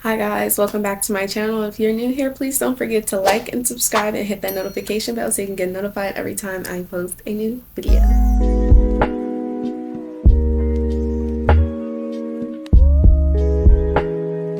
Hi guys, welcome back to my channel. If you're new here, please don't forget to like and subscribe and hit that notification bell so you can get notified every time I post a new video.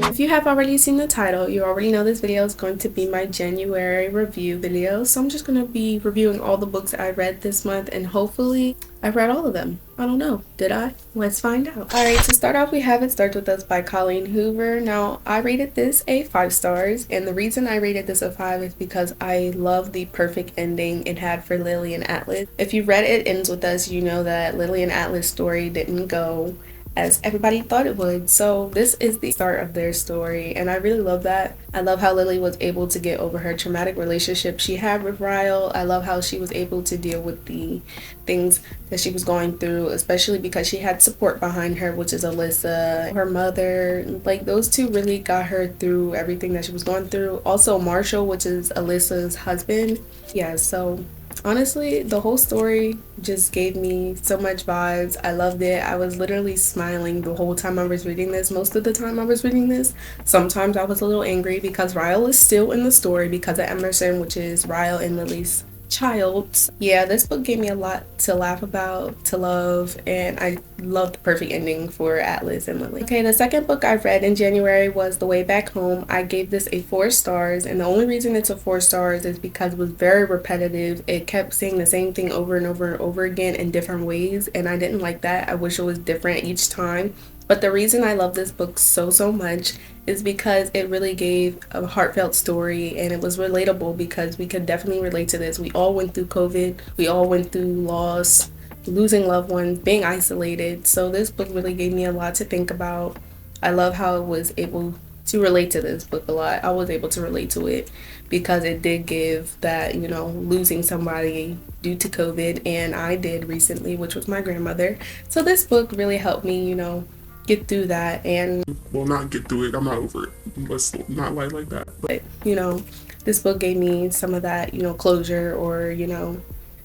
If you have already seen the title, you already know this video is going to be my January review video. So I'm just going to be reviewing all the books I read this month, and hopefully I read all of them. I don't know. Did I? Let's find out. Alright, to start off, we have It Starts With Us by Colleen Hoover. Now, I rated this a 5 stars, and the reason I rated this a 5 is because I love the perfect ending it had for Lily and Atlas. If you read It Ends With Us, you know that Lily and Atlas' story didn't go as everybody thought it would. So this is the start of their story, and I really love that. I love how Lily was able to get over her traumatic relationship she had with Ryle. I love how she was able to deal with the things that she was going through, especially because she had support behind her, which is Alyssa, her mother. Like, those two really got her through everything that she was going through. Also Marshall, which is Alyssa's husband. Yeah, so honestly, the whole story just gave me so much vibes. I loved it. I was literally smiling the whole time I was reading this. Most of the time I was reading this, sometimes I was a little angry because Ryle is still in the story because of Emerson, which is Ryle and Lily's child. Yeah, this book gave me a lot to laugh about, to love, and I love the perfect ending for Atlas and Lily. Okay, the second book I read in January was The Way Back Home. I gave this a 4 stars, and the only reason it's a 4 stars is because it was very repetitive. It kept saying the same thing over and over and over again in different ways, and I didn't like that. I wish it was different each time. But the reason I love this book so much is because it really gave a heartfelt story, and it was relatable because we could definitely relate to this. We all went through COVID, we all went through loss, losing loved ones, being isolated. So this book really gave me a lot to think about. I love how I was able to relate to this book a lot. I was able to relate to it because it did give that, you know, losing somebody due to COVID, and I did recently, which was my grandmother. So this book really helped me, you know, get through that. And well, not get through it, I'm not over it. Let's not lie like that. But you know, this book gave me some of that, you know, closure or, you know,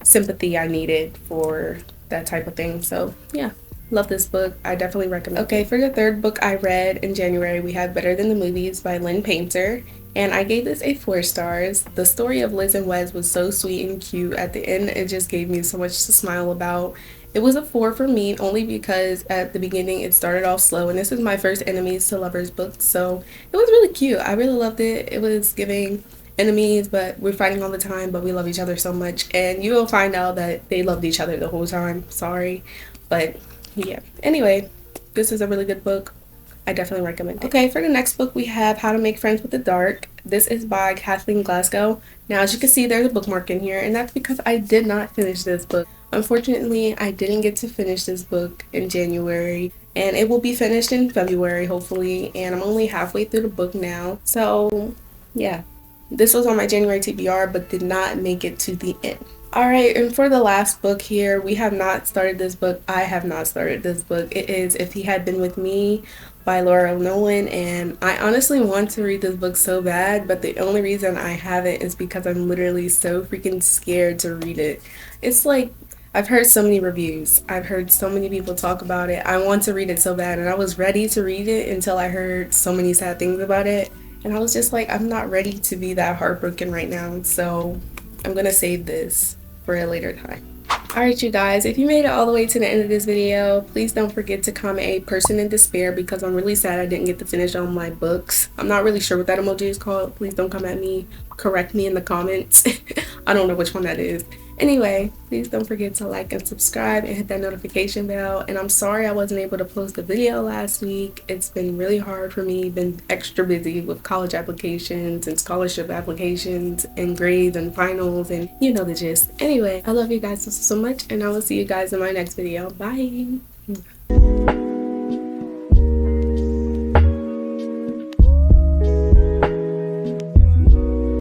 sympathy I needed for that type of thing. So yeah, love this book. I definitely recommend. Okay, for the third book I read in January, we have Better Than the Movies by Lynn Painter, and I gave this a 4 stars. The story of Liz and Wes was so sweet and cute. At the end, it just gave me so much to smile about. It was a 4 for me only because at the beginning it started off slow, and this is my first enemies to lovers book, so it was really cute. I really loved it. It was giving enemies, but we're fighting all the time, but we love each other so much, and you will find out that they loved each other the whole time. Sorry, but yeah. Anyway, this is a really good book. I definitely recommend it. Okay, for the next book we have How to Make Friends with the Dark. This is by Kathleen Glasgow. Now, as you can see, there's a bookmark in here, and that's because I did not finish this book. Unfortunately, I didn't get to finish this book in January, and it will be finished in February, hopefully, and I'm only halfway through the book now. So, yeah. This was on my January TBR, but did not make it to the end. Alright, and for the last book here, we have not started this book. I have not started this book. It is If He Had Been With Me by Laura Nowlin, and I honestly want to read this book so bad, but the only reason I haven't is because I'm literally so freaking scared to read it. It's like, I've heard so many reviews. I've heard so many people talk about it. I want to read it so bad, and I was ready to read it until I heard so many sad things about it. And I was just like, I'm not ready to be that heartbroken right now. So I'm going to save this for a later time. Alright, you guys, if you made it all the way to the end of this video, please don't forget to comment a person in despair because I'm really sad I didn't get to finish all my books. I'm not really sure what that emoji is called. Please don't come at me. Correct me in the comments. I don't know which one that is. Anyway, please don't forget to like and subscribe and hit that notification bell. And I'm sorry I wasn't able to post a video last week. It's been really hard for me. Been extra busy with college applications and scholarship applications and grades and finals, and you know the gist. Anyway, I love you guys so much, and I will see you guys in my next video. Bye.